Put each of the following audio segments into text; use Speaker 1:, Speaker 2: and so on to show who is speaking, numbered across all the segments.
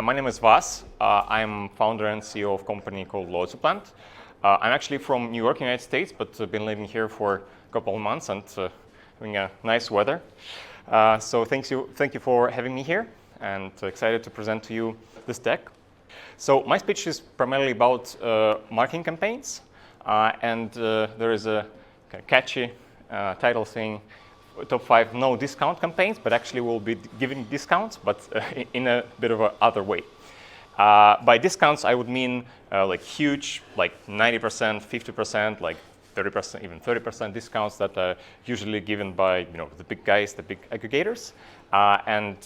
Speaker 1: My name is Vas. I'm founder and CEO of a company called LoyaltyPlant. I'm actually from New York, United States, but I've been living here for a couple of months and having a nice weather. So thank you for having me here, and excited to present to you this deck. So my speech is primarily about marketing campaigns, and there is a kind of catchy title saying top 5 no discount campaigns, but actually we'll be giving discounts, but in a bit of a other way. By discounts, I would mean like huge, like 90%, 50%, like 30%, even 30% discounts that are usually given by the big guys, the big aggregators. And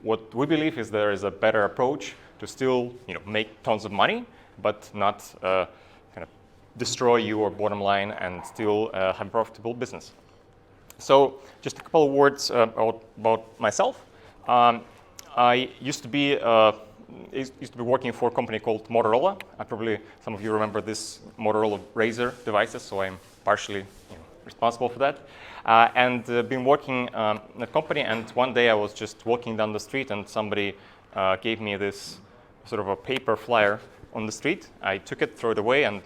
Speaker 1: what we believe is there is a better approach to still make tons of money, but not kind of destroy your bottom line and still have a profitable business. So just a couple of words about myself. I used to be working for a company called Motorola. Probably some of you remember this Motorola Razr devices, so I'm partially responsible for that. And been working in a company, and one day I was just walking down the street and somebody gave me this sort of a paper flyer on the street. I took it, threw it away, and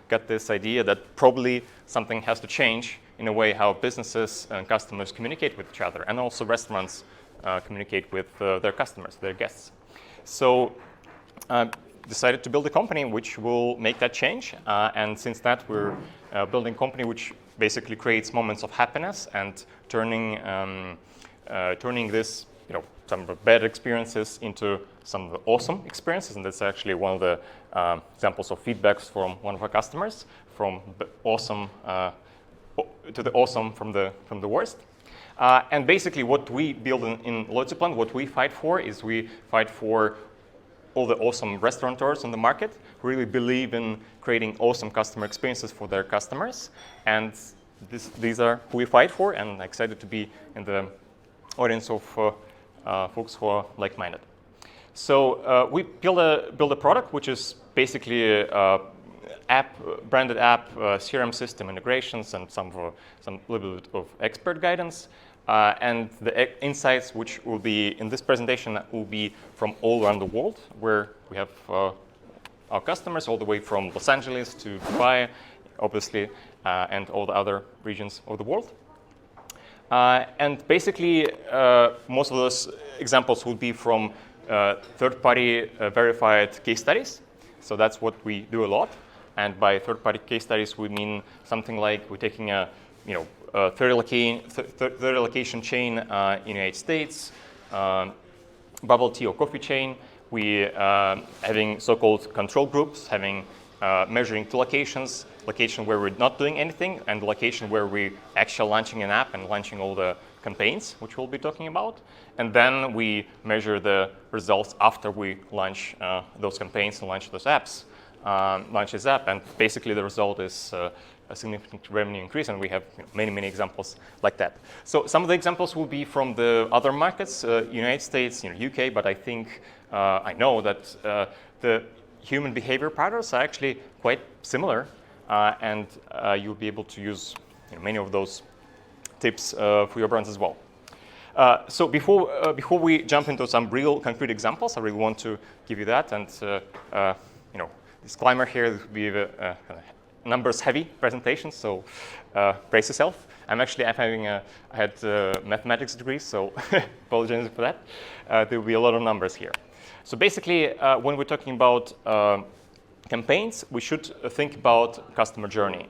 Speaker 1: got this idea that probably something has to change in a way how businesses and customers communicate with each other, and also restaurants communicate with their customers, their guests. So decided to build a company which will make that change. And since that, we're building a company which basically creates moments of happiness and turning this, some of the bad experiences into some of the awesome experiences. And that's actually one of the examples of feedbacks from one of our customers, from the awesome to the awesome from the worst. And basically what we build in LoyaltyPlant, what we fight for is we fight for all the awesome restaurateurs on the market who really believe in creating awesome customer experiences for their customers. And these are who we fight for, and I'm excited to be in the audience of folks who are like-minded. So we build a product which is basically branded app, CRM system integrations, and some little bit of expert guidance. And the insights which will be in this presentation will be from all around the world, where we have our customers all the way from Los Angeles to Dubai, obviously, and all the other regions of the world. And basically, most of those examples will be from third-party verified case studies. So that's what we do a lot. And by third-party case studies, we mean something like we're taking a third location chain in the United States, bubble tea or coffee chain. We having so-called control groups, measuring two locations, location where we're not doing anything, and the location where we're actually launching an app and launching all the campaigns, which we'll be talking about. And then we measure the results after we launch those campaigns and launch those apps. Launch this app, and basically the result is a significant revenue increase, and we have many examples like that. So some of the examples will be from the other markets, United States, UK, but I think I know that the human behavior patterns are actually quite similar, and you'll be able to use many of those tips for your brands as well. So before we jump into some real concrete examples, I really want to give you that, and disclaimer here, this will be a numbers-heavy presentation, so brace yourself. I had a mathematics degree, so apologize for that. There will be a lot of numbers here. So basically, when we're talking about campaigns, we should think about customer journey.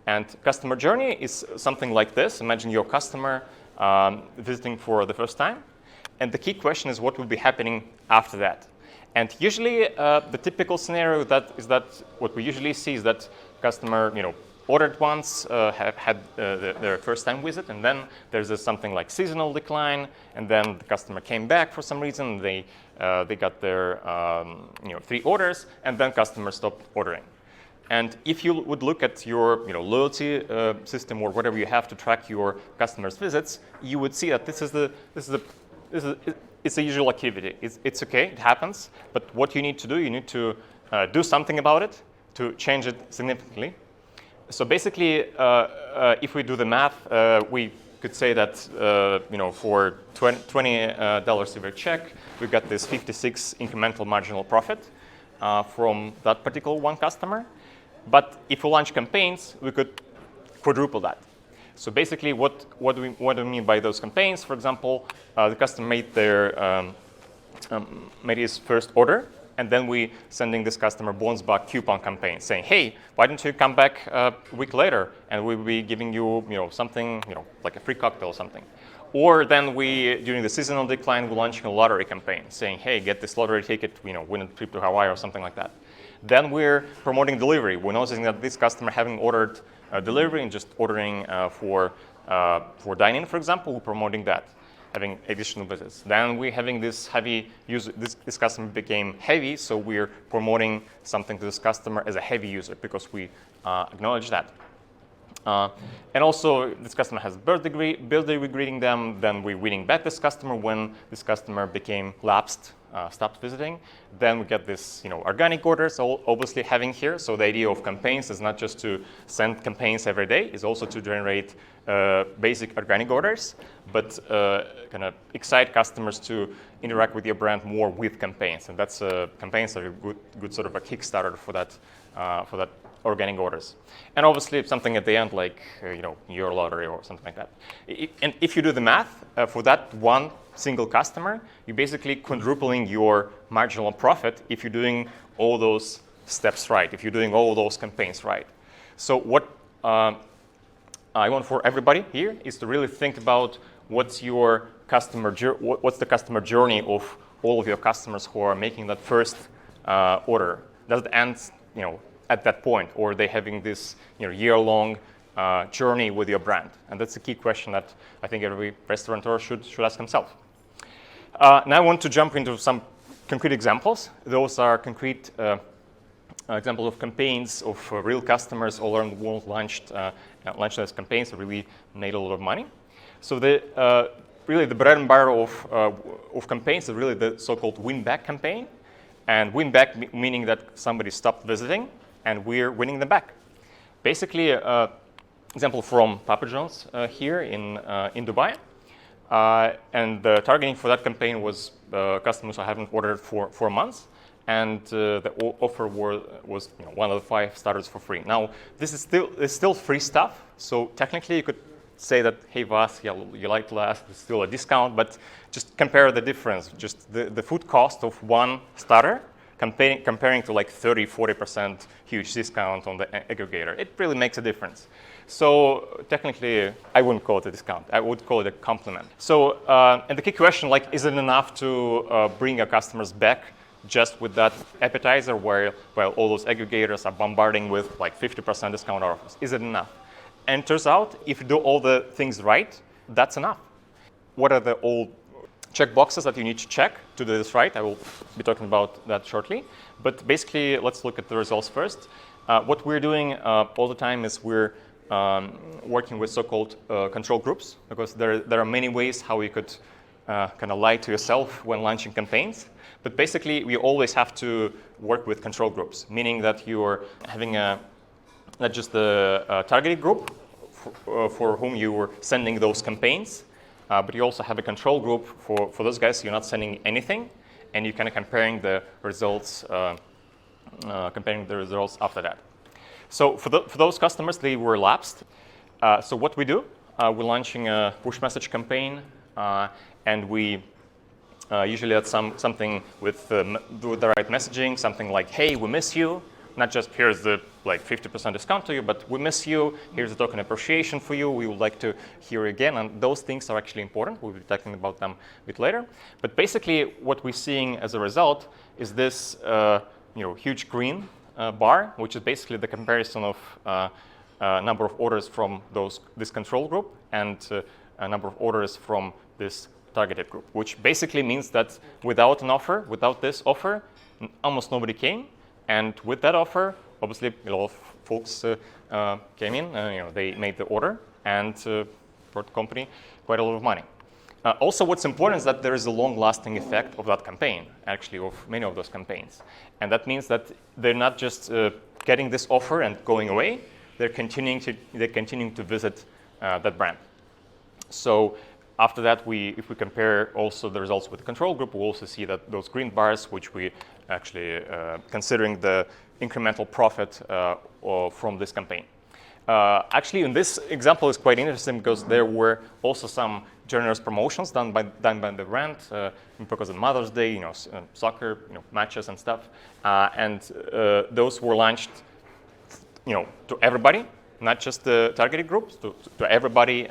Speaker 1: And customer journey is something like this. Imagine your customer visiting for the first time, and the key question is what will be happening after that. And usually, the typical scenario is that what we usually see is that customer, ordered once, have had their first time visit, and then there's something like seasonal decline, and then the customer came back for some reason. They got their 3 orders, and then customer stopped ordering. And if you would look at your loyalty system or whatever you have to track your customers' visits, you would see that it's a usual activity. It's okay, it happens, but what you need to do, you need to do something about it to change it significantly. So basically, if we do the math, we could say that for $20 of your check, we got this 56 incremental marginal profit from that particular one customer. But if we launch campaigns, we could quadruple that. So basically, what do we mean by those campaigns? For example, the customer made his first order, and then we sending this customer bonus back coupon campaign, saying, "Hey, why don't you come back a week later, and we'll be giving you, something, like a free cocktail or something." Or then during the seasonal decline, we're launching a lottery campaign, saying, "Hey, get this lottery ticket, win a trip to Hawaii," or something like that. Then we're promoting delivery. We're noticing that this customer having ordered delivery and just ordering for dining, for example, we're promoting that, having additional visits. Then we're having this heavy user. This customer became heavy, so we're promoting something to this customer as a heavy user because we acknowledge that. And also, this customer has birthday, we're greeting them. Then we're winning back this customer when this customer became lapsed, stopped visiting. Then we get this, organic orders, obviously having here. So the idea of campaigns is not just to send campaigns every day, it's also to generate basic organic orders, but kind of excite customers to interact with your brand more with campaigns. And that's campaigns are a good sort of a Kickstarter for that organic orders. And obviously something at the end like your lottery or something like that. And if you do the math for that one single customer, you're basically quadrupling your marginal profit if you're doing all those steps right, if you're doing all those campaigns right. So what I want for everybody here is to really think about what's the customer journey of all of your customers who are making that first order. Does it end at that point, or are they having this year-long journey with your brand? And that's a key question that I think every restaurateur should ask himself. Now I want to jump into some concrete examples. Those are concrete examples of campaigns of real customers all around the world launched those campaigns that really made a lot of money. So really the bread and butter of campaigns is really the so-called win-back campaign. And win-back meaning that somebody stopped visiting and we're winning them back. Basically, example from Papa John's here in Dubai. And the targeting for that campaign was customers who haven't ordered for months. And the offer was 1 of the 5 starters for free. Now, this is still free stuff. So technically, you could say that, hey, Vas, yeah, you like last, it's still a discount. But just compare the difference. Just the food cost of one starter comparing to like 30-40% huge discount on the aggregator. It really makes a difference. So technically, I wouldn't call it a discount. I would call it a compliment. So, and the key question, is it enough to bring your customers back just with that appetizer while all those aggregators are bombarding with like 50% discount offers? Is it enough? And it turns out, if you do all the things right, that's enough. What are the old check boxes that you need to check to do this right? I will be talking about that shortly. But basically, let's look at the results first. What we're doing all the time is we're working with so-called control groups, because there are many ways how you could kind of lie to yourself when launching campaigns. But basically, we always have to work with control groups, meaning that you're having not just the targeted group for whom you were sending those campaigns, but you also have a control group for those guys. You're not sending anything, and you're kind of comparing the results after that. So for those customers, they were lapsed. So what we do, we're launching a push message campaign, and we usually add something with the right messaging, something like, hey, we miss you. Not just here's the 50% discount to you, but we miss you. Here's a token appreciation for you. We would like to hear you again. And those things are actually important. We'll be talking about them a bit later. But basically, what we're seeing as a result is this huge green bar, which is basically the comparison of number of orders from this control group and a number of orders from this targeted group, which basically means that without this offer, almost nobody came. And with that offer, obviously, a lot of folks came in. They made the order and brought the company quite a lot of money. Also, what's important is that there is a long-lasting effect of that campaign, actually, of many of those campaigns. And that means that they're not just getting this offer and going away. They're continuing to visit that brand. So after that, if we compare also the results with the control group, we'll also see that those green bars, which we actually considering the incremental profit from this campaign. Actually, in this example is quite interesting because there were also some generous promotions done by the brand because of Mother's Day, soccer, matches and stuff, and those were launched, to everybody, not just the targeted groups, to everybody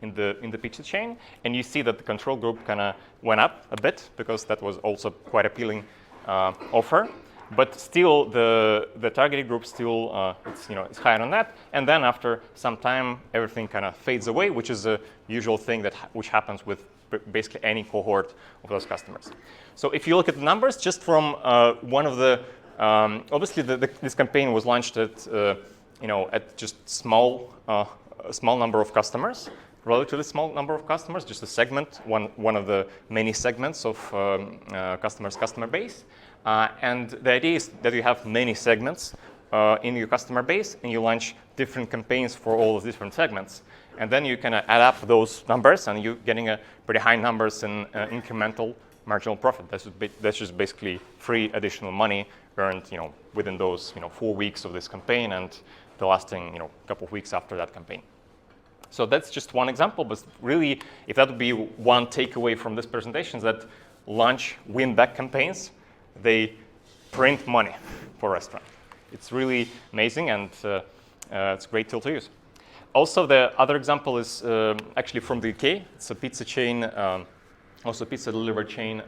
Speaker 1: in the pizza chain. And you see that the control group kind of went up a bit because that was also quite appealing offer. But still, the targeted group still it's higher on that. And then after some time, everything kind of fades away, which is a usual thing which happens with basically any cohort of those customers. So if you look at the numbers, just from one of the obviously this campaign was launched at at just small number of customers, relatively small number of customers, just a segment, one of the many segments of customer base. And the idea is that you have many segments in your customer base, and you launch different campaigns for all of these different segments. And then you kind of add up those numbers, and you're getting a pretty high numbers in incremental marginal profit. That's just basically free additional money earned, within those 4 weeks of this campaign and the lasting couple of weeks after that campaign. So that's just one example, but really, if that would be one takeaway from this presentation, is that launch win-back campaigns, they print money for restaurant. It's really amazing, and it's a great tool to use. Also, the other example is actually from the UK. It's a pizza chain, also pizza delivery chain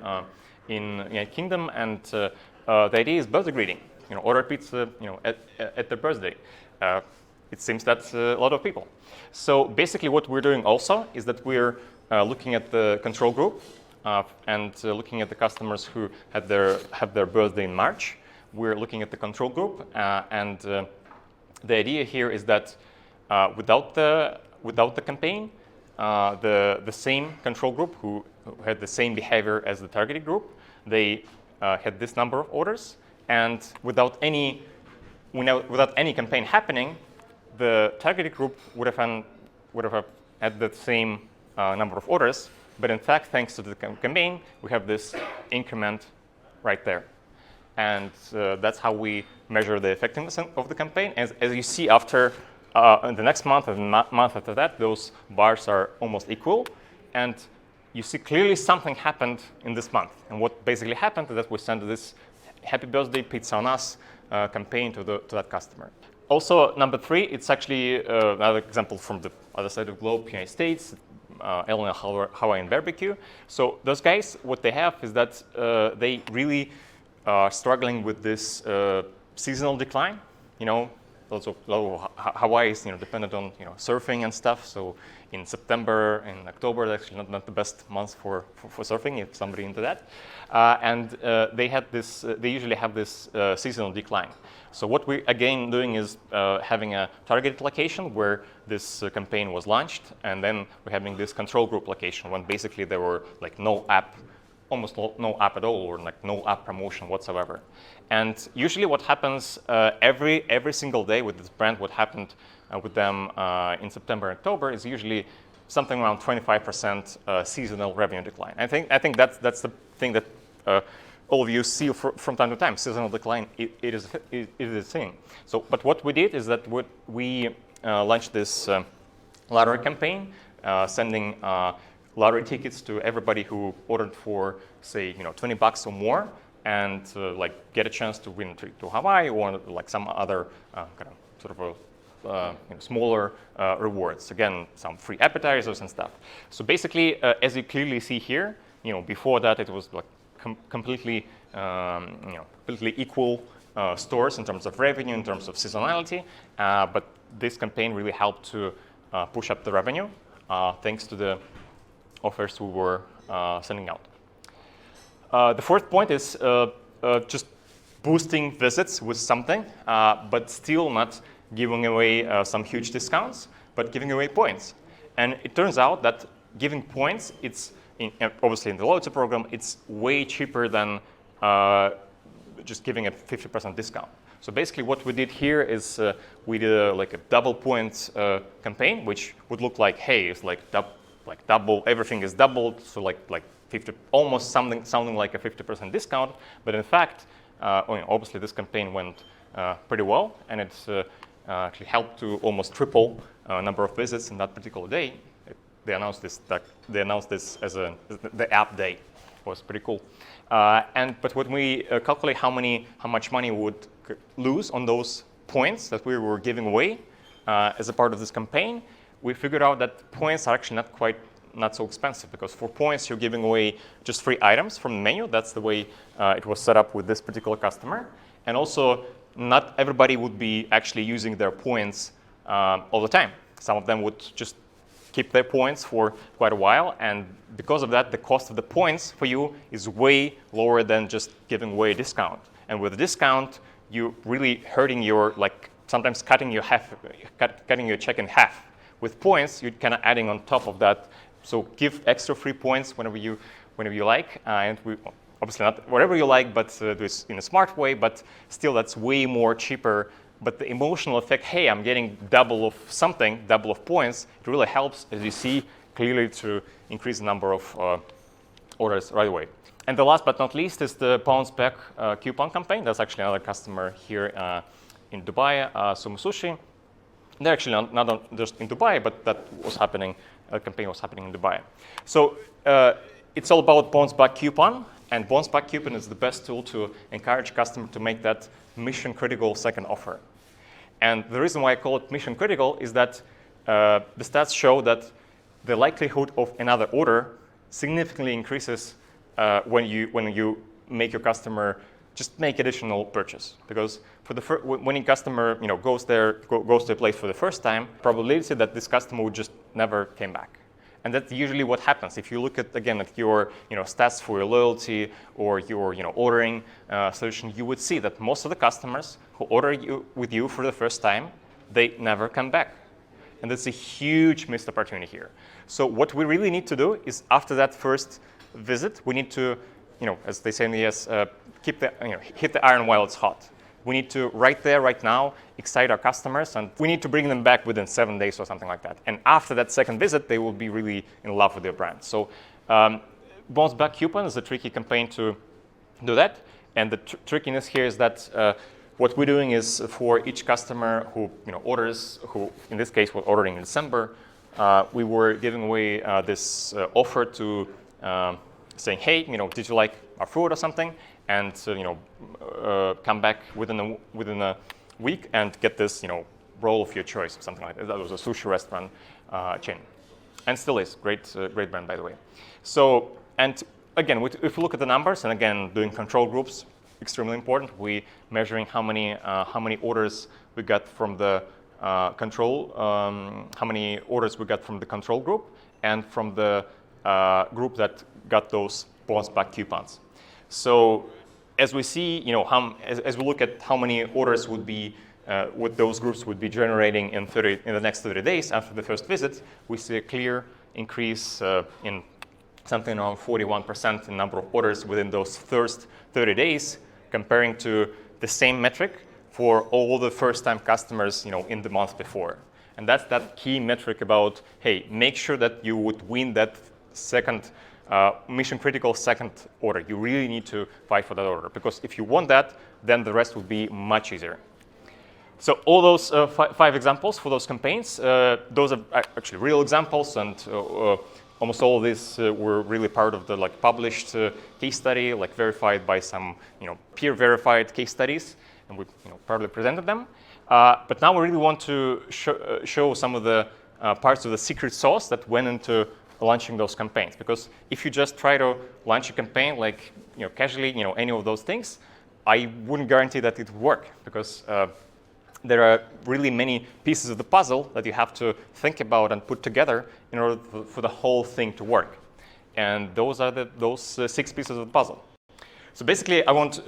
Speaker 1: in the United Kingdom, and the idea is birthday greeting. Order pizza, at their birthday. It seems that's a lot of people. So basically, what we're doing also is that we're looking at the control group and looking at the customers who have their birthday in March. We're looking at the control group, and the idea here is that without the campaign, the same control group who had the same behavior as the targeted group, they had this number of orders, and without any campaign happening, the targeted group would have had the same number of orders. But in fact, thanks to the campaign, we have this increment right there. And that's how we measure the effectiveness of the campaign. As you see after the next month and month after that, those bars are almost equal. And you see clearly something happened in this month. And what basically happened is that we sent this Happy Birthday Pizza on Us campaign to that customer. Also, number 3, it's actually another example from the other side of the globe, United States, Illinois Hawaiian barbecue. So those guys, what they have is that they really are struggling with this seasonal decline. Lots of Hawaii is dependent on surfing and stuff. So in September and October, that's actually not the best months for surfing if somebody into that. And they usually have this seasonal decline. So what we're again doing is having a targeted location where this campaign was launched, and then we're having this control group location when basically there were like almost no app at all, or like no app promotion whatsoever. And usually what happens every single day with this brand, what happened with them in September and October is usually something around 25% seasonal revenue decline. I think that's the thing that all of you see from time to time. Seasonal decline, it is a thing. So, but what we did is that we launched this lottery campaign, sending lottery tickets to everybody who ordered for, say, $20 or more, and get a chance to win a trip to Hawaii or like some other smaller rewards. Again, some free appetizers and stuff. So basically, as you clearly see here, before that it was like completely equal stores in terms of revenue, in terms of seasonality. But this campaign really helped to push up the revenue thanks to the offers we were sending out. The fourth point is just boosting visits with something, but still not giving away some huge discounts, but giving away points. And it turns out that giving points, obviously in the loyalty program, it's way cheaper than just giving a 50% discount. So basically what we did here is we did a double points campaign, which would look like, hey, it's like like double, everything is doubled, so like 50, almost sounding like a 50% discount. But in fact, obviously this campaign went pretty well, and it's actually helped to almost triple number of visits in that particular day. They announced this as the app day. It was pretty cool. But when we calculate how much money we would lose on those points that we were giving away as a part of this campaign, we figured out that points are actually not so expensive, because for points you're giving away just 3 items from the menu. That's the way it was set up with this particular customer. And also, not everybody would be actually using their points all the time. Some of them would just keep their points for quite a while, and because of that, the cost of the points for you is way lower than just giving away a discount. And with a discount, you're really hurting your, like sometimes cutting your check in half. With points, you're kind of adding on top of that. So give extra free points whenever you like, and we obviously not whatever you like, but do it in a smart way. But still, that's way more cheaper. But the emotional effect, hey, I'm getting double of something, double of points, it really helps, as you see, clearly to increase the number of orders right away. And the last but not least is the bounce back coupon campaign. That's actually another customer here in Dubai, Sumo Sushi. They're actually not just in Dubai, but that campaign was happening in Dubai. So it's all about bounce back coupon, and bounce back coupon is the best tool to encourage customer to make that mission critical second offer. And the reason why I call it mission critical is that the stats show that the likelihood of another order significantly increases when you make your customer just make additional purchase. Because when a customer goes to a place for the first time, probability that this customer would just never came back. And that's usually what happens. If you look at your stats for your loyalty or your ordering solution, you would see that most of the customers who order with you for the first time, they never come back. And that's a huge missed opportunity here. So what we really need to do is after that first visit, we need to, as they say in the US, hit the iron while it's hot. We need to, right there, right now, excite our customers, and we need to bring them back within 7 days or something like that. And after that second visit, they will be really in love with their brand. So bounce back coupon is a tricky campaign to do that. And the trickiness here is that what we're doing is for each customer who orders, who in this case was ordering in December, we were giving away this offer to saying, hey, did you like our food or something? And come back within a week and get this roll of your choice or something like that. That was a sushi restaurant chain, and still is great brand, by the way. So, and again, if we look at the numbers, and again doing control groups, extremely important. We measuring how many orders we got from the control, how many orders we got from the control group, and from the group that got those bounce back coupons. So as we see, as we look at how many orders would be, what those groups would be generating in the next 30 days after the first visit, we see a clear increase in something around 41% in number of orders within those first 30 days, comparing to the same metric for all the first-time customers, in the month before. And that's that key metric about, hey, make sure that you would win that second mission critical second order. You really need to fight for that order, because if you want that, then the rest will be much easier. So all those 5 examples for those campaigns, those are actually real examples, and almost all of these were really part of the published case study, verified by some peer verified case studies, and we probably presented them. But now we really want to show some of the parts of the secret sauce that went into launching those campaigns. Because if you just try to launch a campaign casually, any of those things, I wouldn't guarantee that it would work, because there are really many pieces of the puzzle that you have to think about and put together in order for the whole thing to work. And those are those 6 pieces of the puzzle. So basically, I want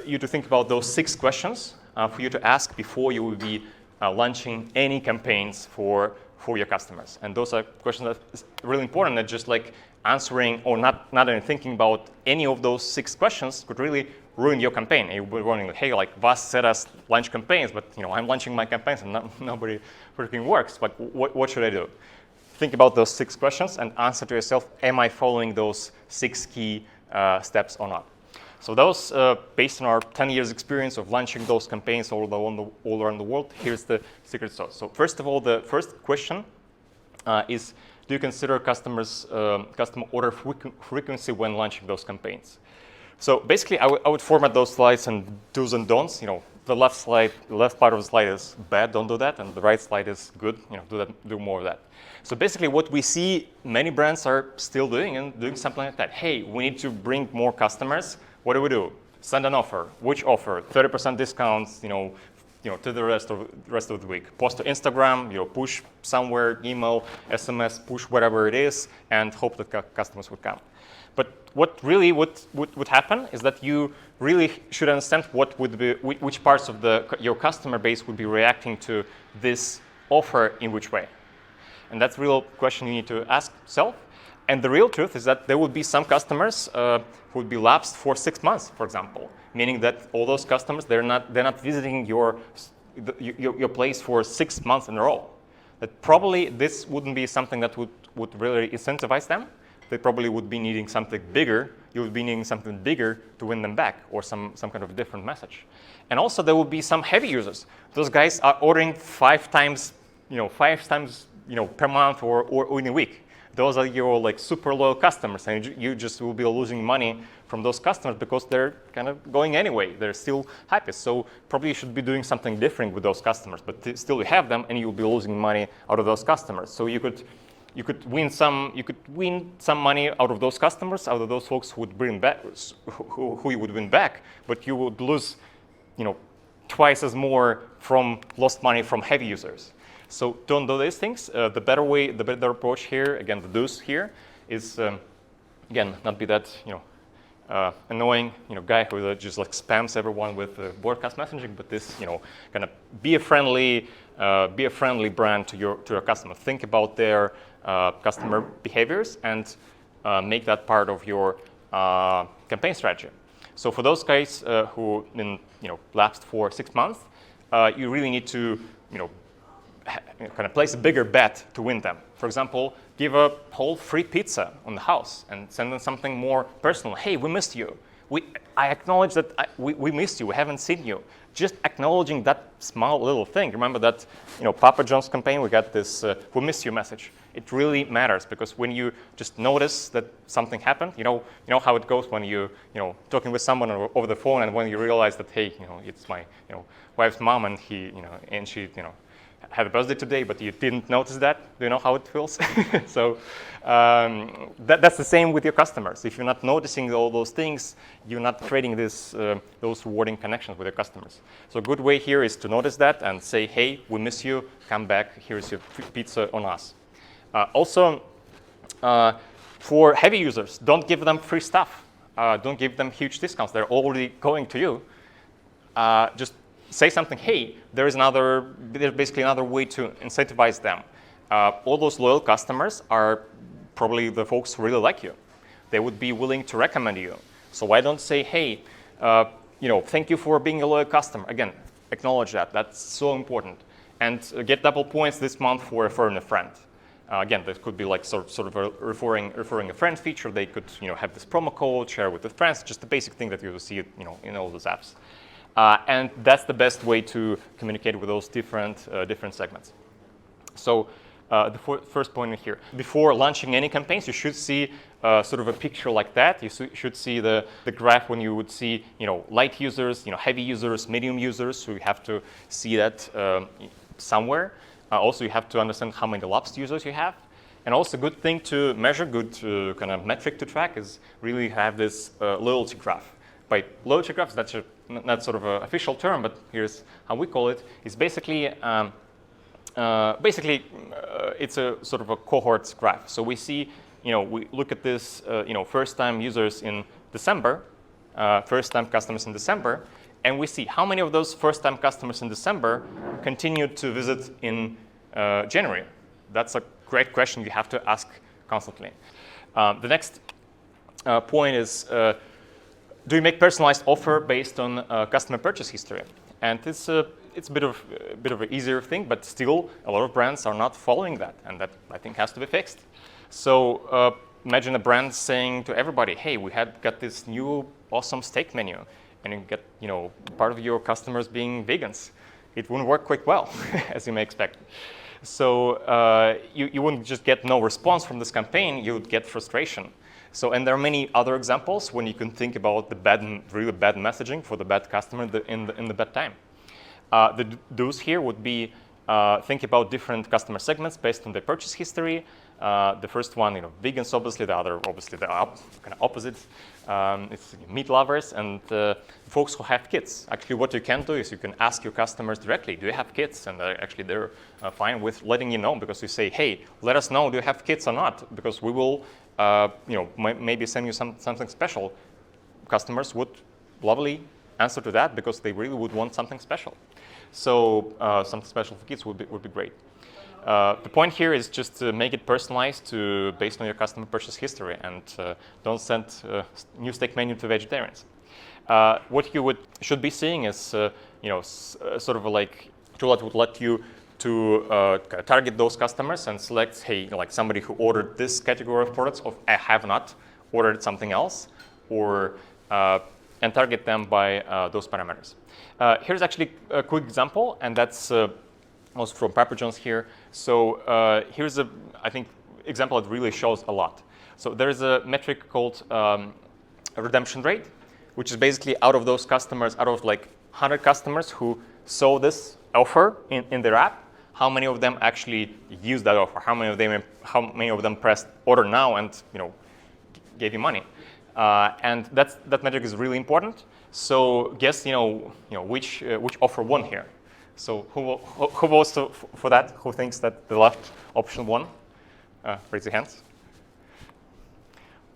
Speaker 1: you to think about those 6 questions for you to ask before you will be launching any campaigns for your customers. And those are questions that is really important, that just answering or not even thinking about any of those 6 questions could really ruin your campaign. And you'll be wondering, hey, Vas said us launch campaigns, but I'm launching my campaigns and nobody freaking works. What should I do? think about those 6 questions and answer to yourself, am I following those 6 key steps or not? So those, based on our 10 years experience of launching those campaigns all around the world, here's the secret sauce. So first of all, the first question is, do you consider customer order frequency when launching those campaigns? So basically, I would format those slides and do's and don'ts. The left part of the slide is bad, don't do that, and the right slide is good, do more of that. So basically, what we see many brands are still doing something like that. Hey, we need to bring more customers. What do? Send an offer. Which offer? 30% discounts. To the rest of the week. Post to Instagram. Push somewhere. Email, SMS. Push whatever it is, and hope that customers would come. But what really would happen is that you really should understand which parts of your customer base would be reacting to this offer in which way. And that's a real question you need to ask yourself. And the real truth is that there would be some customers who would be lapsed for 6 months, for example, meaning that all those customers, they're not visiting your place for 6 months in a row. That probably this wouldn't be something that would really incentivize them. They probably would be needing something bigger. You would be needing something bigger to win them back, or some kind of different message. And also there would be some heavy users. Those guys are ordering 5 times per month or in a week. Those are your super loyal customers, and you just will be losing money from those customers because they're kind of going anyway. They're still happy. So probably you should be doing something different with those customers, but still you have them, and you'll be losing money out of those customers. So you could win some money out of those customers, out of those folks who would bring back, who you would win back, but you would lose, twice as more from lost money from heavy users. So don't do these things. The better approach here, again, the do's here, is again, not be that annoying guy who just spams everyone with broadcast messaging, but this kind of be a friendly brand to your customer. Think about their customer behaviors and make that part of your campaign strategy. So for those guys who been lapsed for 6 months, you really need to kind of place a bigger bet to win them. For example, give a whole free pizza on the house and send them something more personal. Hey, we missed you. I acknowledge that we missed you. We haven't seen you. Just acknowledging that small little thing. Remember that Papa John's campaign, we got this we missed you message. It really matters, because when you just notice that something happened, you know how it goes when you talking with someone over the phone, and when you realize that, hey, it's my wife's mom, and she had a birthday today, but you didn't notice that. Do you know how it feels? So that's the same with your customers. If you're not noticing all those things, you're not creating those rewarding connections with your customers. So a good way here is to notice that and say, hey, we miss you, come back, here's your pizza on us. Also, for heavy users, don't give them free stuff. Don't give them huge discounts. They're already going to you. Just say something, hey, there's basically another way to incentivize them. All those loyal customers are probably the folks who really like you. They would be willing to recommend you. So why don't say, hey, thank you for being a loyal customer. Again, acknowledge that. That's so important. And get double points this month for referring a friend. Again, this could be like sort of a referring a friend feature. They could have this promo code, share with the friends, just the basic thing that you will see in all those apps. And that's the best way to communicate with those different segments. So the first point here, before launching any campaigns, you should see sort of a picture like that. You should see the graph when you would see light users, heavy users, medium users. So you have to see that somewhere. Also, you have to understand how many lapsed users you have. And also, a good thing to measure, good kind of metric to track, is really have this loyalty graph. By loyalty graphs, that's not sort of an official term, but here's how we call it. It's basically it's a sort of a cohorts graph. So we see, we look at this, first-time users in December, first-time customers in December, and we see how many of those first-time customers in December continued to visit in January. That's a great question you have to ask constantly. The next point is, do you make personalized offer based on customer purchase history? And this it's a bit of an easier thing, but still a lot of brands are not following that, and that I think has to be fixed. So imagine a brand saying to everybody, "Hey, we got this new awesome steak menu," and you get part of your customers being vegans. It wouldn't work quite well, as you may expect. So you wouldn't just get no response from this campaign, you would get frustration. So, and there are many other examples when you can think about the really bad messaging for the bad customer in the bad time. The do's here would be think about different customer segments based on their purchase history. The first one, vegans, obviously. The other, obviously, the kind of opposite. It's meat lovers and folks who have kids. Actually, what you can do is you can ask your customers directly, do you have kids? And actually, they're fine with letting you know, because you say, hey, let us know, do you have kids or not? Because we will, maybe send you something special. Customers would lovely answer to that because they really would want something special. So something special for kids would be great. The point here is just to make it personalized based on your customer purchase history, and don't send new steak menu to vegetarians. What you should be seeing is sort of like tool that would let you to target those customers and select, hey, like somebody who ordered this category of products, or I have not ordered something else, or and target them by those parameters. Here's actually a quick example, and that's also from Papa John's here. So here's I think, example that really shows a lot. So there's a metric called redemption rate, which is basically out of those customers, out of like 100 customers who saw this offer in their app, how many of them actually used that offer? How many of them pressed order now and gave you money? And that metric is really important. So guess which offer won here. So who votes for that? Who thinks that the left option won? Raise your hands.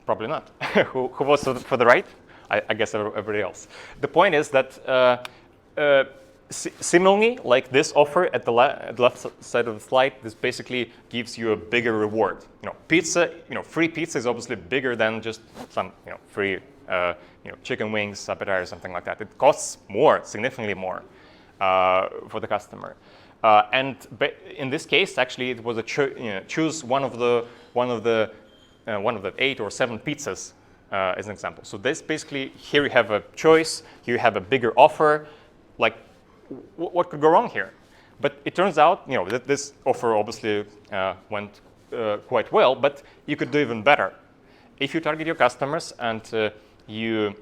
Speaker 1: Probably not. Who votes for the right? I guess everybody else. The point is that similarly, like this offer at the left side of the slide, this basically gives you a bigger reward. Pizza, free pizza is obviously bigger than just some free chicken wings, appetizer, something like that. It costs more, significantly more, for the customer. And in this case, actually, it was a choose one of the 8 or 7 pizzas as an example. So this basically, here you have a choice, here you have a bigger offer. Like, what could go wrong here? But it turns out, that this offer obviously went quite well, but you could do even better. If you target your customers and you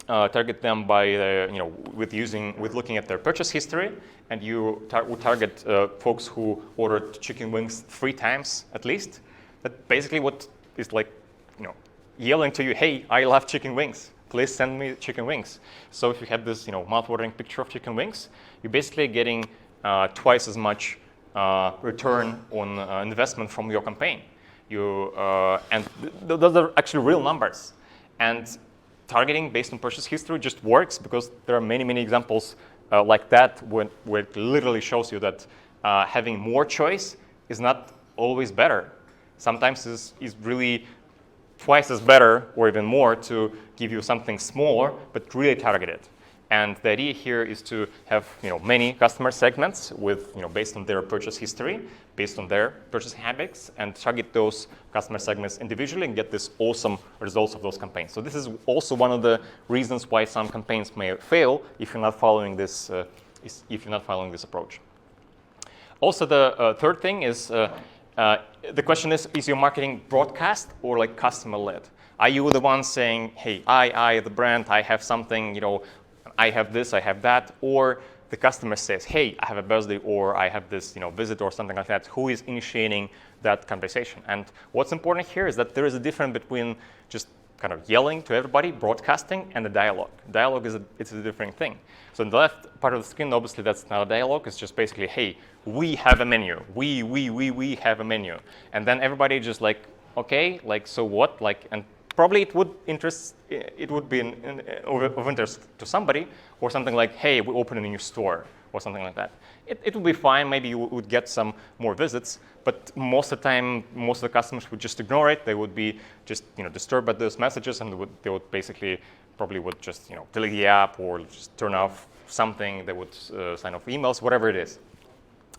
Speaker 1: target them by, with looking at their purchase history, and you would target folks who ordered chicken wings 3 times at least. That basically what is like, yelling to you, hey, I love chicken wings. Please send me chicken wings. So if you have this, mouth-watering picture of chicken wings, you're basically getting twice as much return on investment from your campaign. And those are actually real numbers. And targeting based on purchase history just works because there are many, many examples like that where it literally shows you that having more choice is not always better. Sometimes it's really twice as better or even more to give you something smaller but really targeted. And the idea here is to have many customer segments with based on their purchase history, based on their purchase habits, and target those customer segments individually and get this awesome results of those campaigns. So this is also one of the reasons why some campaigns may fail if you're not following this approach. Also, the third thing is the question is your marketing broadcast or like customer led? Are you the one saying, hey, I the brand, I have something, I have this, I have that, or the customer says, hey, I have a birthday, or I have this, visit, or something like that. Who is initiating that conversation? And what's important here is that there is a difference between just kind of yelling to everybody, broadcasting, and a dialogue. Dialogue it's a different thing. So in the left part of the screen, obviously that's not a dialogue. It's just basically, hey, we have a menu. We have a menu. And then everybody just like, okay, like, so what? Like, and probably it would be of interest to somebody, or something like, hey, we opened a new store, or something like that. It would be fine. Maybe you would get some more visits, but most of the time, most of the customers would just ignore it. They would be just disturbed by those messages, and they would basically probably would just delete the app or just turn off something, they would sign off emails, whatever it is.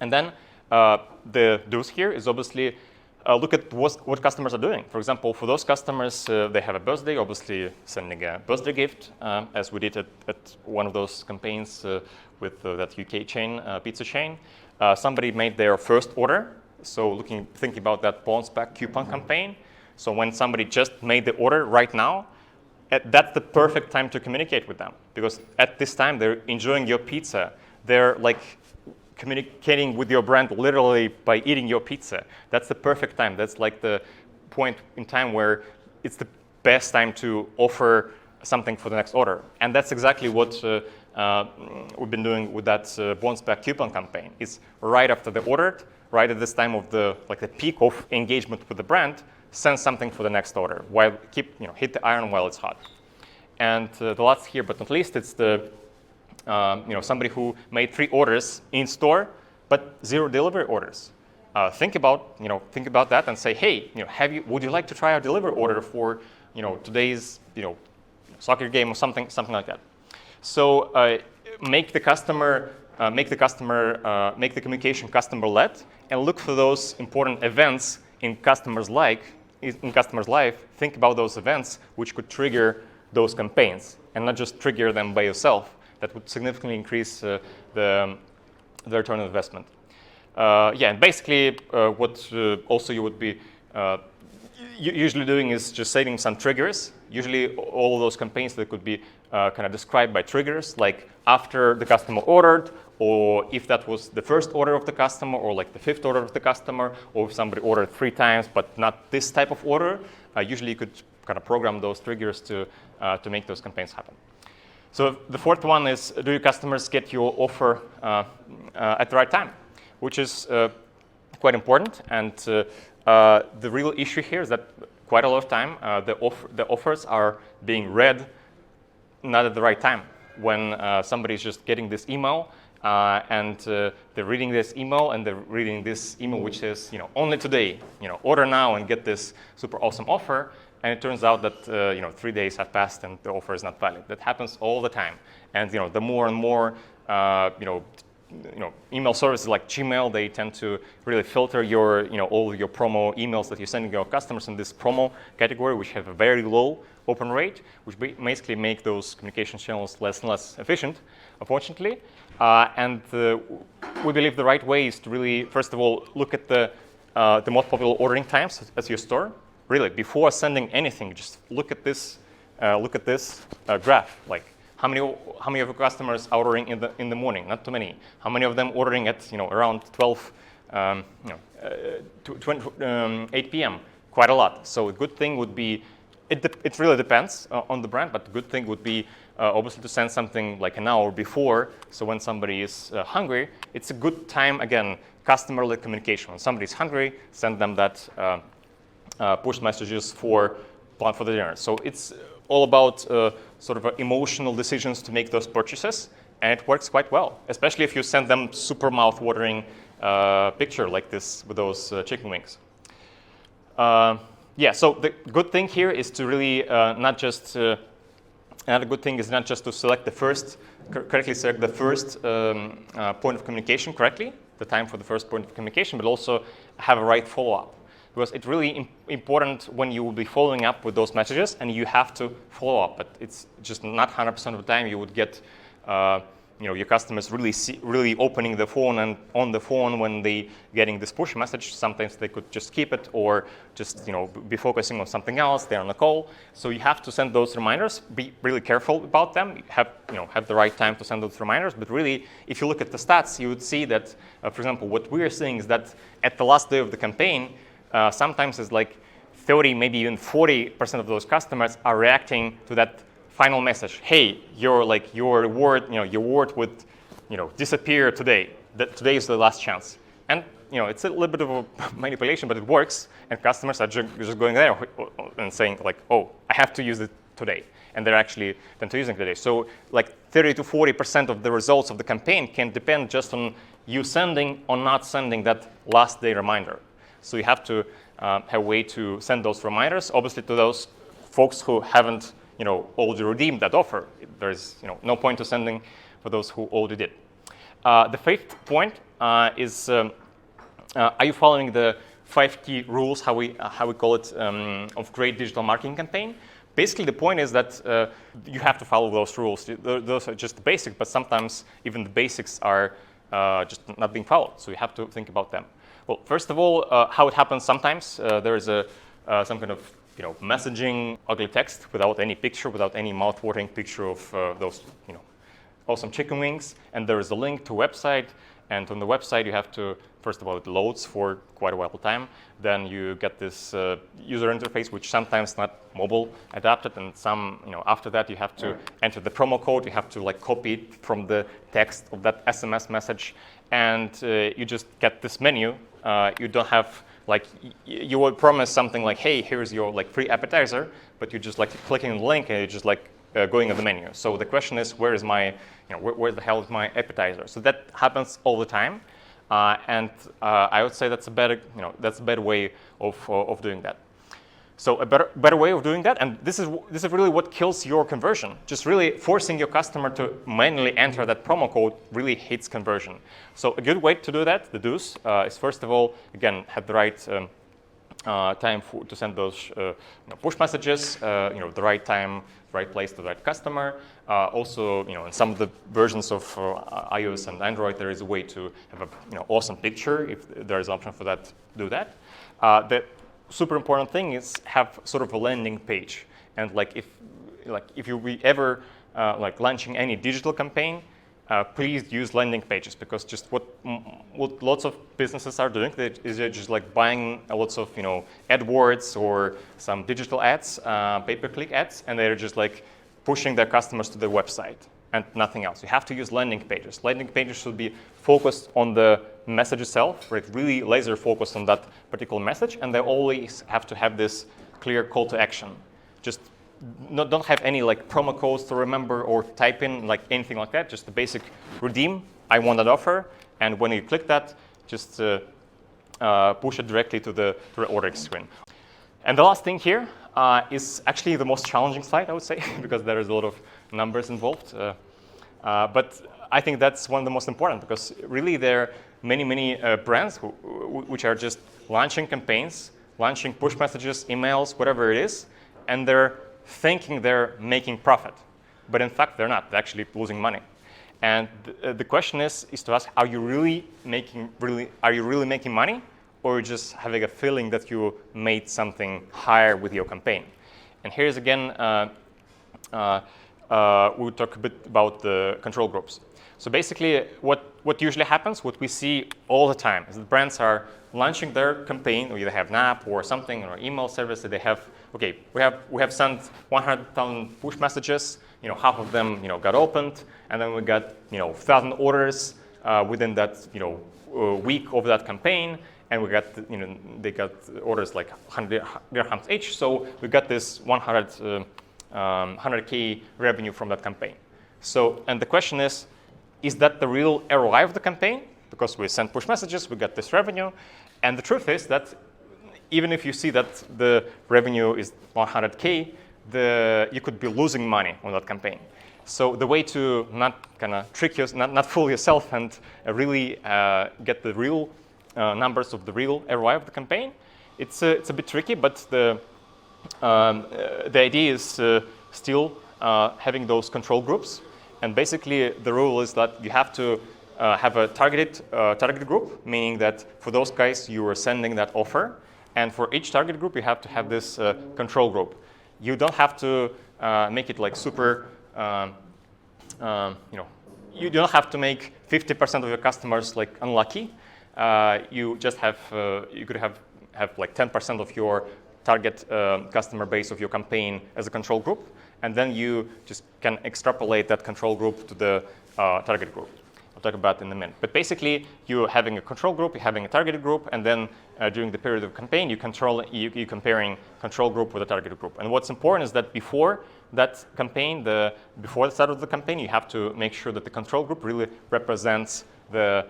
Speaker 1: And then the do's here is obviously look at what customers are doing. For example, for those customers, they have a birthday, obviously sending a birthday gift, as we did at one of those campaigns with that UK chain, pizza chain. Somebody made their first order, so thinking about that bounce back coupon campaign. So when somebody just made the order right now, that's the perfect time to communicate with them, because at this time they're enjoying your pizza. They're like communicating with your brand literally by eating your pizza. That's the perfect time. That's like the point in time where it's the best time to offer something for the next order. And that's exactly what we've been doing with that bounce back coupon campaign. It's right after they ordered, right at this time of the peak of engagement with the brand, send something for the next order while hit the iron while it's hot. And the last here but not least, it's the somebody who made 3 orders in store but 0 delivery orders. Think about that and say, hey, would you like to try our delivery order for today's soccer game or something like that. So make the communication customer-led and look for those important events in customers' life. Think about those events which could trigger those campaigns and not just trigger them by yourself. That would significantly increase the return on investment. And basically what also you would be usually doing is just setting some triggers. Usually all of those campaigns that could be kind of described by triggers, like after the customer ordered, or if that was the first order of the customer, or like the 5th order of the customer, or if somebody ordered 3 times but not this type of order. Usually you could kind of program those triggers to make those campaigns happen. So the 4th one is, do your customers get your offer at the right time, which is quite important. And the real issue here is that quite a lot of time the offers are being read not at the right time. When somebody is just getting this email and they're reading this email which says, only today, order now and get this super awesome offer. And it turns out that 3 days have passed and the offer is not valid. That happens all the time. And the more and more email services like Gmail, they tend to really filter all of your promo emails that you're sending your customers in this promo category, which have a very low open rate, which basically make those communication channels less and less efficient, unfortunately. And we believe the right way is to really, first of all, look at the most popular ordering times at your store. Really, before sending anything, just look at this graph. Like how many of your customers are ordering in the morning? Not too many. How many of them ordering at around 8 p.m.? Quite a lot. So a good thing would be, it really depends on the brand, but a good thing would be obviously to send something like an hour before. So when somebody is hungry, it's a good time, again, customer-led communication. When somebody's hungry, send them that push messages for plan for the dinner. So it's all about sort of emotional decisions to make those purchases, and it works quite well, especially if you send them super mouth-watering picture like this with those chicken wings. So the good thing here is to really another good thing is not just to correctly select the first point of communication correctly, the time for the first point of communication, but also have a right follow-up. Because it's really important when you will be following up with those messages, and you have to follow up. But it's just not 100% of the time you would get your customers really opening the phone and on the phone when they getting this push message. Sometimes they could just keep it or just be focusing on something else. They're on a call, so you have to send those reminders. Be really careful about them. Have the right time to send those reminders. But really, if you look at the stats, you would see that, for example, what we are seeing is that at the last day of the campaign, sometimes it's like 30, maybe even 40% of those customers are reacting to that final message. Hey, your reward would disappear today. That today is the last chance. And it's a little bit of a manipulation, but it works. And customers are just going there and saying like, oh, I have to use it today. And they're actually then to using it today. So like 30 to 40% of the results of the campaign can depend just on you sending or not sending that last day reminder. So you have to have a way to send those reminders, obviously to those folks who haven't already redeemed that offer. There's no point to sending for those who already did. The fifth point is, are you following the 5 key rules, how we call it, of great digital marketing campaign? Basically, the point is that you have to follow those rules. Those are just the basics, but sometimes even the basics are just not being followed. So you have to think about them. Well, first of all, how it happens sometimes, there is some kind of messaging ugly text without any picture, without any mouth-watering picture of those awesome chicken wings, and there is a link to a website. And on the website, you have to, first of all, it loads for quite a while of time. Then you get this user interface, which sometimes not mobile adapted, and some, after that, you have to enter the promo code. You have to copy it from the text of that SMS message, and you just get this menu. You don't have you would promise something like, hey, here's your free appetizer, but you're just clicking on the link and you're just going on the menu. So the question is, where is my, where the hell is my appetizer? So that happens all the time, and I would say that's a better, that's a better way of doing that. So a better way of doing that, and this is really what kills your conversion. Just really forcing your customer to manually enter that promo code really hits conversion. So a good way to do that, the do's, is first of all, again, have the right time to send those push messages, the right time, right place to the right customer. Also, in some of the versions of iOS and Android, there is a way to have a awesome picture. If there is an option for that, do that. The super important thing is have sort of a landing page. And if you be ever launching any digital campaign, please use landing pages, because just what lots of businesses are doing is they're just buying lots of AdWords or some digital ads, pay-per-click ads, and they're just pushing their customers to the website and nothing else. You have to use landing pages. Landing pages should be focused on the message itself, right? Really laser focused on that particular message, and they always have to have this clear call to action. Just don't have any promo codes to remember or type in anything like that. Just the basic redeem, I want that offer, and when you click that, just push it directly to the ordering screen. And the last thing here is actually the most challenging slide, I would say, because there is a lot of numbers involved. But I think that's one of the most important, because really there are many brands which are just launching campaigns, launching push messages, emails, whatever it is, and they're thinking they're making profit, but in fact they're not. They're actually losing money. And the question is to ask: Are you really making money, or just having a feeling that you made something higher with your campaign? And here's again, we'll talk a bit about the control groups. So basically, what usually happens, what we see all the time, is that brands are launching their campaign, or either have an app or something, or email service that they have. Okay, we have sent 100,000 push messages. Half of them got opened, and then we got 1,000 orders within that week of that campaign, and we got they got orders 100 dirhams each. So we got this 100K revenue from that campaign. So, and the question is that the real ROI of the campaign? Because we sent push messages, we got this revenue, and the truth is that even if you see that the revenue is 100K, you could be losing money on that campaign. So the way to not kind of trick you, not fool yourself, and really get the real numbers of the real ROI of the campaign, it's a bit tricky. But the idea is still having those control groups. And basically, the rule is that you have to have a targeted group, meaning that for those guys you are sending that offer. And for each target group, you have to have this control group. You don't have to make it super, you don't have to make 50% of your customers unlucky. You just have, you could have 10% of your target customer base of your campaign as a control group, and then you just can extrapolate that control group to the target group. I'll talk about it in a minute. But basically, you're having a control group, you're having a targeted group, and then during the period of campaign, you're comparing control group with a targeted group. And what's important is that before that campaign, before the start of the campaign, you have to make sure that the control group really represents the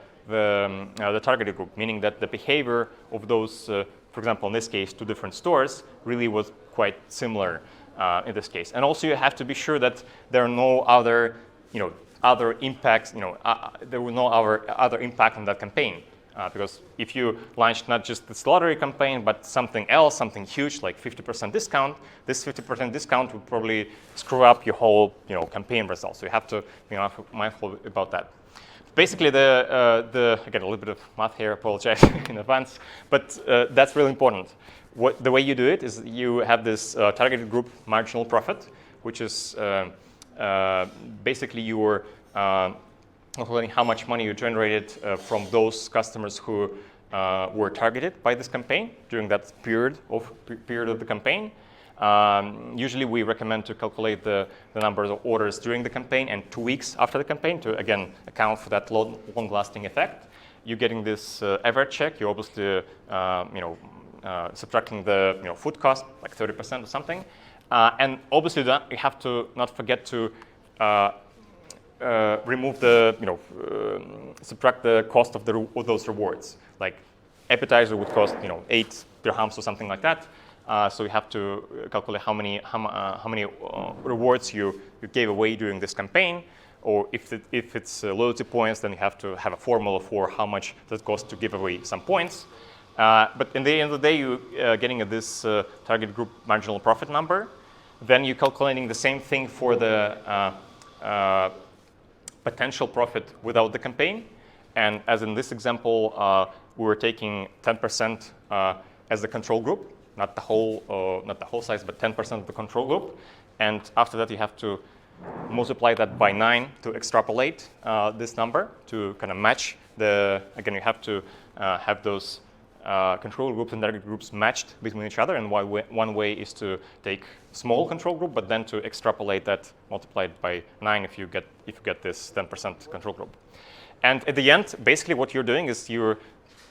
Speaker 1: targeted group, meaning that the behavior of those, for example, in this case, 2 different stores, really was quite similar in this case. And also, you have to be sure that there are no other, other impacts, there were no other impact on that campaign. Because if you launched not just this lottery campaign, but something else, something huge like 50% discount, this 50% discount would probably screw up your whole campaign results. So you have to be mindful about that. Basically, again, a little bit of math here, apologize in advance, but that's really important. The way you do it is you have this targeted group marginal profit, which is basically your calculating how much money you generated from those customers who were targeted by this campaign during that period of the campaign. Usually we recommend to calculate the number of orders during the campaign and 2 weeks after the campaign to, again, account for that long-lasting effect. You're getting this average check. You're obviously subtracting the food cost, like 30% or something. And obviously you have to not forget to remove subtract the cost of those rewards. Like appetizer would cost 8 dirhams or something like that. So you have to calculate how many rewards you gave away during this campaign. Or if it's loyalty points, then you have to have a formula for how much that costs to give away some points. But in the end of the day, you're getting this target group marginal profit number. Then you're calculating the same thing for the potential profit without the campaign. And as in this example, we were taking 10% as the control group, not the whole size, but 10% of the control group. And after that, you have to multiply that by 9 to extrapolate this number to kind of match again, you have to have those control groups and target groups matched between each other. And one way is to take small control group, but then to extrapolate that multiplied by 9 if you get this 10% control group. And at the end, basically what you're doing is you're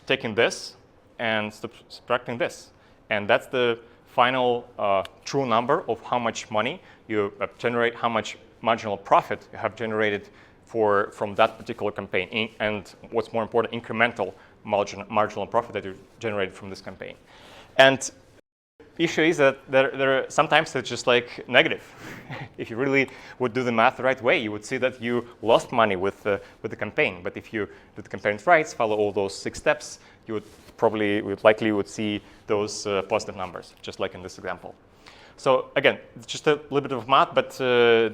Speaker 1: taking this and subtracting this. And that's the final true number of how much money you generate, how much marginal profit you have generated from that particular campaign. And what's more important, incremental marginal profit that you generated from this campaign. And the issue is that sometimes it's just like negative. If you really would do the math the right way, you would see that you lost money with the campaign. But if you do the campaign right, follow all those 6 steps, you would likely see those positive numbers, just like in this example. So again, it's just a little bit of math, but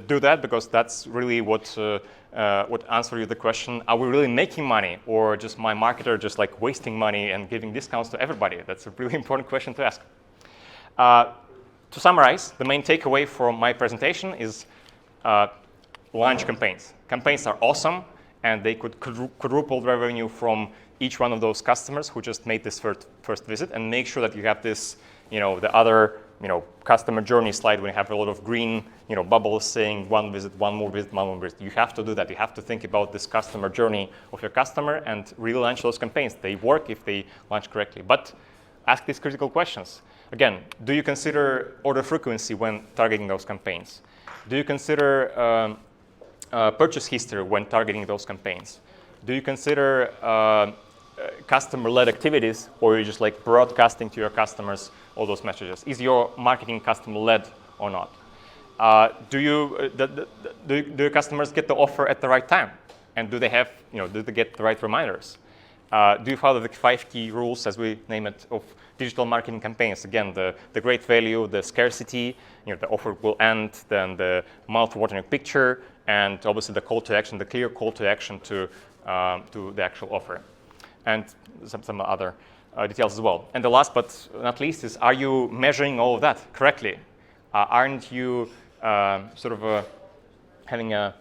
Speaker 1: do that because that's really what answers you the question: are we really making money, or just my marketer just like wasting money and giving discounts to everybody? That's a really important question to ask. To summarize, the main takeaway from my presentation is launch campaigns. Campaigns are awesome, and they could quadruple revenue from each one of those customers who just made this first visit. And make sure that you have this, the other customer journey slide when you have a lot of green bubbles saying one visit, one more visit, one more visit. You have to do that. You have to think about this customer journey of your customer and really launch those campaigns. They work if they launch correctly. But ask these critical questions. Again, do you consider order frequency when targeting those campaigns? Do you consider purchase history when targeting those campaigns? Do you consider customer-led activities, or are you just like broadcasting to your customers all those messages? Is your marketing customer-led or not? Do your customers get the offer at the right time? And do they get the right reminders? Do you follow the 5 key rules, as we name it, of digital marketing campaigns? Again, the great value, the scarcity, the offer will end, then the mouth-watering picture, and obviously the call to action, the clear call to action to the actual offer, and some other details as well. And the last but not least is, are you measuring all of that correctly? Aren't you having a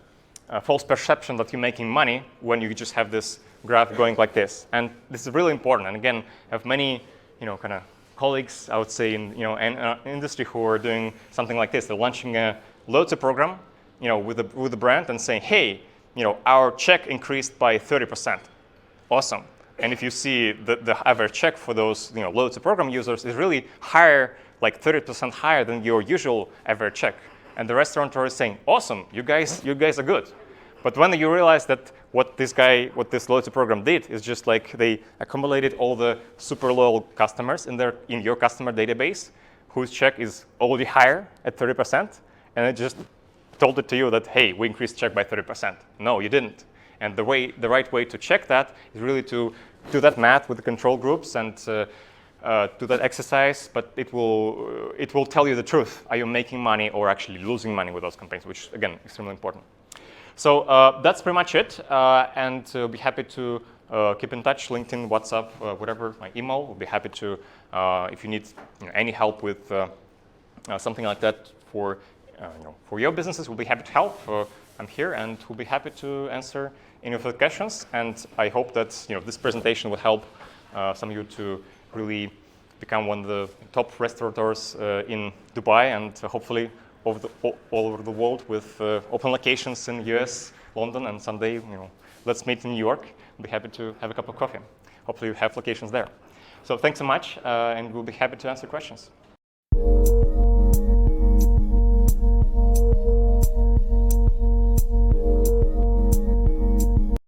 Speaker 1: false perception that you're making money when you just have this graph going like this? And this is really important. And again, I have many, kind of colleagues, I would say, in industry who are doing something like this. They're launching a loyalty program, with the brand and saying, hey, our check increased by 30%. Awesome. And if you see the average check for those loyalty program users is really higher, like 30% higher than your usual average check. And the restaurateur is saying, awesome, you guys are good. But when you realize that what this loyalty program did is just like they accumulated all the super loyal customers in your customer database, whose check is already higher at 30%, and it just told it to you that, hey, we increased check by 30%. No, you didn't. And the right way to check that is really to do that math with the control groups and do that exercise, but it will tell you the truth. Are you making money or actually losing money with those campaigns, which, again, extremely important. So that's pretty much it, and we'll be happy to keep in touch, LinkedIn, WhatsApp, whatever, my email. We'll be happy to, if you need any help with something like that for your businesses, we'll be happy to help. I'm here, and we'll be happy to answer any of the questions. And I hope that this presentation will help some of you to really become one of the top restaurateurs in Dubai, and hopefully all over the world, with open locations in US, London, and someday, let's meet in New York. We'll be happy to have a cup of coffee. Hopefully you have locations there. So thanks so much, and we'll be happy to answer questions.